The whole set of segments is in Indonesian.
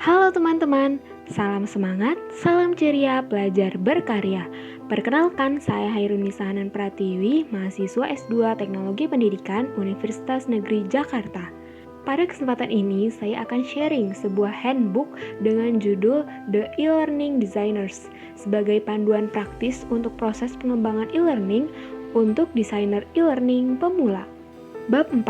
Halo teman-teman, salam semangat, salam ceria, belajar berkarya. Perkenalkan, saya Hairunisa Hanan Pratiwi, mahasiswa S2 Teknologi Pendidikan Universitas Negeri Jakarta. Pada kesempatan ini, saya akan sharing sebuah handbook dengan judul The E-Learning Designers sebagai panduan praktis untuk proses pengembangan e-learning untuk desainer e-learning pemula. Bab 4,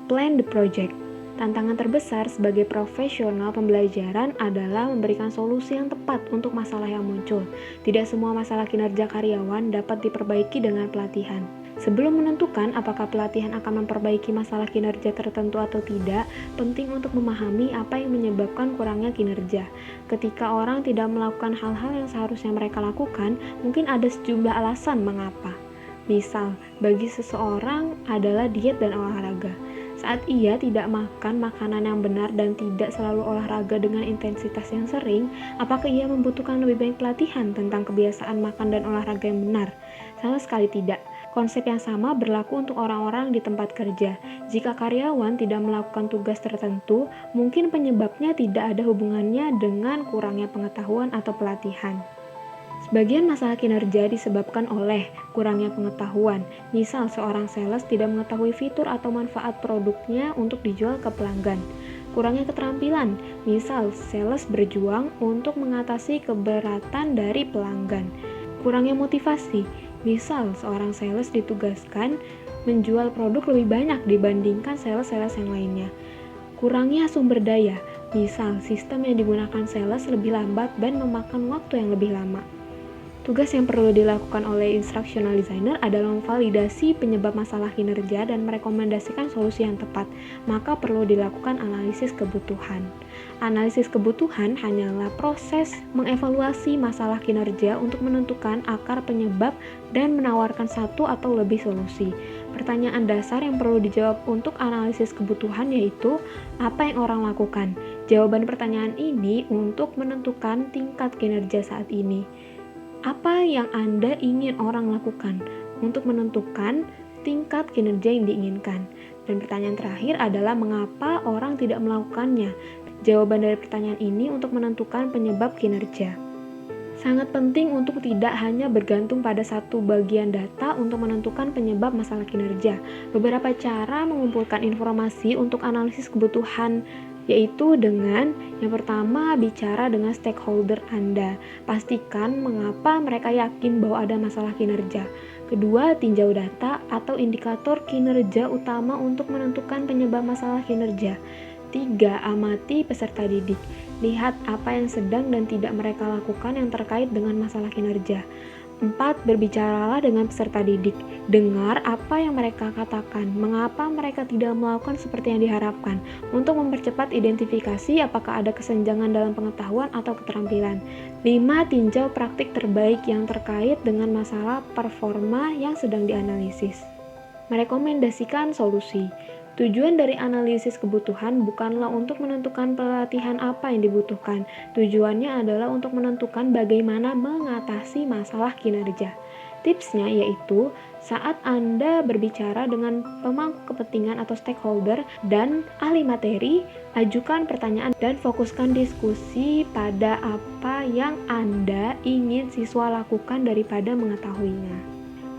Plan the Project. Tantangan terbesar sebagai profesional pembelajaran adalah memberikan solusi yang tepat untuk masalah yang muncul. Tidak semua masalah kinerja karyawan dapat diperbaiki dengan pelatihan. Sebelum menentukan apakah pelatihan akan memperbaiki masalah kinerja tertentu atau tidak, penting untuk memahami apa yang menyebabkan kurangnya kinerja. Ketika orang tidak melakukan hal-hal yang seharusnya mereka lakukan, mungkin ada sejumlah alasan mengapa. Misal, bagi seseorang adalah diet dan olahraga. Saat ia tidak makan makanan yang benar dan tidak selalu olahraga dengan intensitas yang sering, apakah ia membutuhkan lebih banyak pelatihan tentang kebiasaan makan dan olahraga yang benar? Sama sekali tidak. Konsep yang sama berlaku untuk orang-orang di tempat kerja. Jika karyawan tidak melakukan tugas tertentu, mungkin penyebabnya tidak ada hubungannya dengan kurangnya pengetahuan atau pelatihan. Sebagian masalah kinerja disebabkan oleh kurangnya pengetahuan. Misal, seorang sales tidak mengetahui fitur atau manfaat produknya untuk dijual ke pelanggan. Kurangnya keterampilan. Misal, sales berjuang untuk mengatasi keberatan dari pelanggan. Kurangnya motivasi. Misal, seorang sales ditugaskan menjual produk lebih banyak dibandingkan sales-sales yang lainnya. Kurangnya sumber daya. Misal, sistem yang digunakan sales lebih lambat dan memakan waktu yang lebih lama. Tugas yang perlu dilakukan oleh instructional designer adalah memvalidasi penyebab masalah kinerja dan merekomendasikan solusi yang tepat. Maka perlu dilakukan analisis kebutuhan. Analisis kebutuhan hanyalah proses mengevaluasi masalah kinerja untuk menentukan akar penyebab dan menawarkan satu atau lebih solusi. Pertanyaan dasar yang perlu dijawab untuk analisis kebutuhan yaitu, apa yang orang lakukan? Jawaban pertanyaan ini untuk menentukan tingkat kinerja saat ini. Apa yang Anda ingin orang lakukan untuk menentukan tingkat kinerja yang diinginkan? Dan pertanyaan terakhir adalah mengapa orang tidak melakukannya? Jawaban dari pertanyaan ini untuk menentukan penyebab kinerja. Sangat penting untuk tidak hanya bergantung pada satu bagian data untuk menentukan penyebab masalah kinerja. Beberapa cara mengumpulkan informasi untuk analisis kebutuhan yaitu dengan yang pertama, bicara dengan stakeholder Anda. Pastikan mengapa mereka yakin bahwa ada masalah kinerja. Kedua, tinjau data atau indikator kinerja utama untuk menentukan penyebab masalah kinerja. 3. Amati peserta didik. Lihat apa yang sedang dan tidak mereka lakukan yang terkait dengan masalah kinerja. 4. Berbicaralah dengan peserta didik. Dengar apa yang mereka katakan, mengapa mereka tidak melakukan seperti yang diharapkan, untuk mempercepat identifikasi apakah ada kesenjangan dalam pengetahuan atau keterampilan. 5. Tinjau praktik terbaik yang terkait dengan masalah performa yang sedang dianalisis. Merekomendasikan solusi. Tujuan dari analisis kebutuhan bukanlah untuk menentukan pelatihan apa yang dibutuhkan. Tujuannya adalah untuk menentukan bagaimana mengatasi masalah kinerja. Tipsnya yaitu, saat Anda berbicara dengan pemangku kepentingan atau stakeholder dan ahli materi, ajukan pertanyaan dan fokuskan diskusi pada apa yang Anda ingin siswa lakukan daripada mengetahuinya.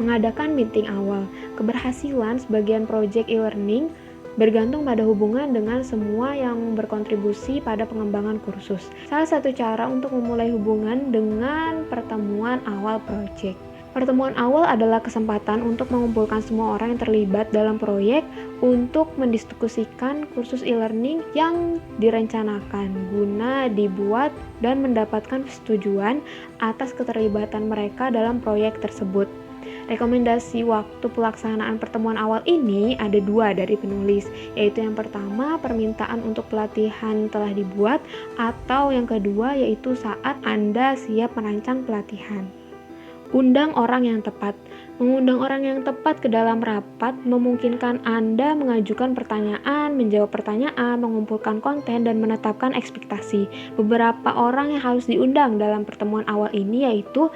Mengadakan meeting awal. Keberhasilan sebagian proyek e-learning bergantung pada hubungan dengan semua yang berkontribusi pada pengembangan kursus. Salah satu cara untuk memulai hubungan dengan pertemuan awal proyek. Pertemuan awal adalah kesempatan untuk mengumpulkan semua orang yang terlibat dalam proyek untuk mendiskusikan kursus e-learning yang direncanakan guna dibuat dan mendapatkan persetujuan atas keterlibatan mereka dalam proyek tersebut. Rekomendasi waktu pelaksanaan pertemuan awal ini ada 2 dari penulis, yaitu yang pertama permintaan untuk pelatihan telah dibuat, atau yang kedua yaitu saat Anda siap merancang pelatihan. Undang orang yang tepat. Mengundang orang yang tepat ke dalam rapat memungkinkan Anda mengajukan pertanyaan, menjawab pertanyaan, mengumpulkan konten, dan menetapkan ekspektasi. Beberapa orang yang harus diundang dalam pertemuan awal ini yaitu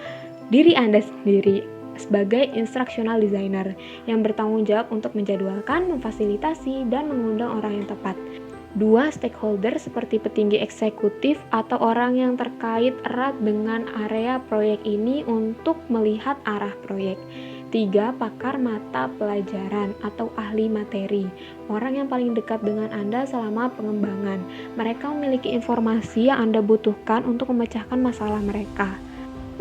diri Anda sendiri sebagai instructional designer yang bertanggung jawab untuk menjadwalkan, memfasilitasi, dan mengundang orang yang tepat. Dua stakeholder seperti petinggi eksekutif atau orang yang terkait erat dengan area proyek ini untuk melihat arah proyek. 3. Pakar mata pelajaran atau ahli materi, orang yang paling dekat dengan Anda selama pengembangan. Mereka memiliki informasi yang Anda butuhkan untuk memecahkan masalah mereka.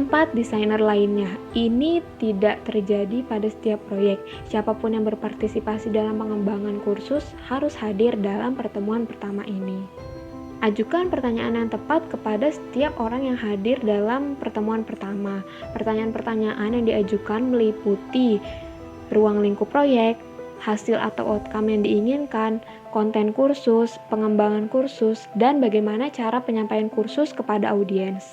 4. Desainer lainnya. Ini tidak terjadi pada setiap proyek. Siapapun yang berpartisipasi dalam pengembangan kursus harus hadir dalam pertemuan pertama ini. Ajukan pertanyaan yang tepat kepada setiap orang yang hadir dalam pertemuan pertama. Pertanyaan-pertanyaan yang diajukan meliputi ruang lingkup proyek, hasil atau outcome yang diinginkan, konten kursus, pengembangan kursus, dan bagaimana cara penyampaian kursus kepada audiens.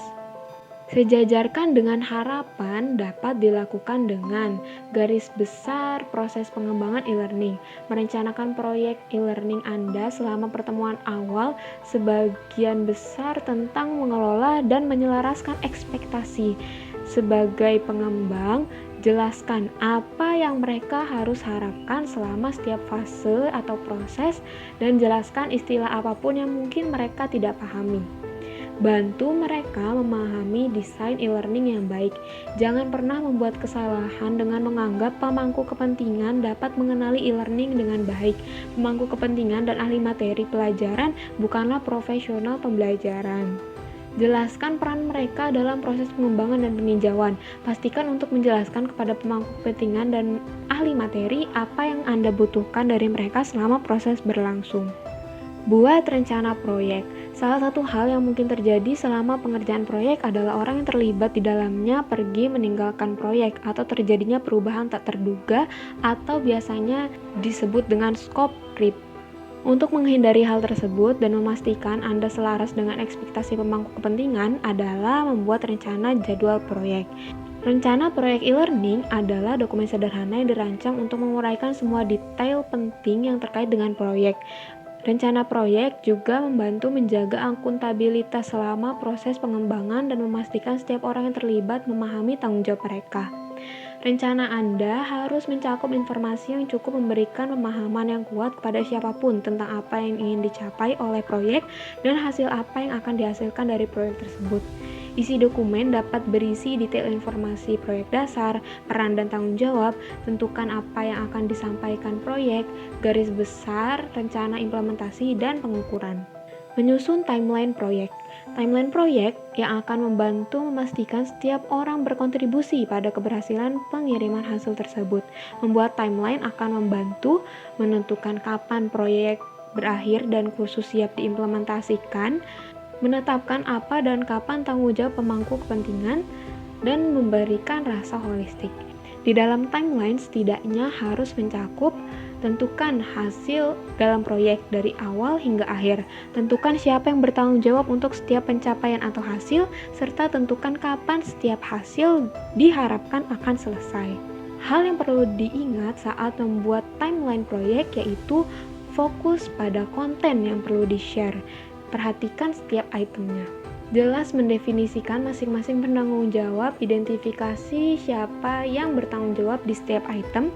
Sejajarkan dengan harapan dapat dilakukan dengan garis besar proses pengembangan e-learning. Merencanakan proyek e-learning Anda selama pertemuan awal sebagian besar tentang mengelola dan menyelaraskan ekspektasi. Sebagai pengembang, jelaskan apa yang mereka harus harapkan selama setiap fase atau proses dan jelaskan istilah apapun yang mungkin mereka tidak pahami. Bantu mereka memahami desain e-learning yang baik. Jangan pernah membuat kesalahan dengan menganggap pemangku kepentingan dapat mengenali e-learning dengan baik. Pemangku kepentingan dan ahli materi pelajaran bukanlah profesional pembelajaran. Jelaskan peran mereka dalam proses pengembangan dan peninjauan. Pastikan untuk menjelaskan kepada pemangku kepentingan dan ahli materi apa yang Anda butuhkan dari mereka selama proses berlangsung. Buat rencana proyek. Salah satu hal yang mungkin terjadi selama pengerjaan proyek adalah orang yang terlibat di dalamnya pergi meninggalkan proyek atau terjadinya perubahan tak terduga atau biasanya disebut dengan scope creep. Untuk menghindari hal tersebut dan memastikan Anda selaras dengan ekspektasi pemangku kepentingan adalah membuat rencana jadwal proyek. Rencana proyek e-learning adalah dokumen sederhana yang dirancang untuk menguraikan semua detail penting yang terkait dengan proyek. Rencana proyek juga membantu menjaga akuntabilitas selama proses pengembangan dan memastikan setiap orang yang terlibat memahami tanggung jawab mereka. Rencana Anda harus mencakup informasi yang cukup memberikan pemahaman yang kuat kepada siapapun tentang apa yang ingin dicapai oleh proyek dan hasil apa yang akan dihasilkan dari proyek tersebut. Isi dokumen dapat berisi detail informasi proyek dasar, peran dan tanggung jawab, tentukan apa yang akan disampaikan proyek, garis besar, rencana implementasi, dan pengukuran. Menyusun timeline proyek. Timeline proyek yang akan membantu memastikan setiap orang berkontribusi pada keberhasilan pengiriman hasil tersebut. Membuat timeline akan membantu menentukan kapan proyek berakhir dan kursus siap diimplementasikan, menetapkan apa dan kapan tanggung jawab pemangku kepentingan, dan memberikan rasa holistik. Di dalam timeline setidaknya harus mencakup tentukan hasil dalam proyek dari awal hingga akhir, tentukan siapa yang bertanggung jawab untuk setiap pencapaian atau hasil, serta tentukan kapan setiap hasil diharapkan akan selesai. Hal yang perlu diingat saat membuat timeline proyek yaitu fokus pada konten yang perlu di-share. Perhatikan setiap itemnya. Jelas mendefinisikan masing-masing penanggung jawab, identifikasi siapa yang bertanggung jawab di setiap item,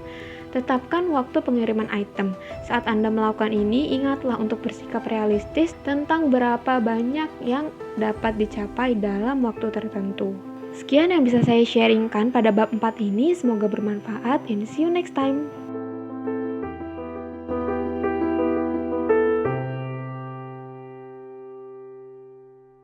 tetapkan waktu pengiriman item. Saat Anda melakukan ini, ingatlah untuk bersikap realistis tentang berapa banyak yang dapat dicapai dalam waktu tertentu. Sekian yang bisa saya sharingkan pada bab 4 ini, semoga bermanfaat and see you next time.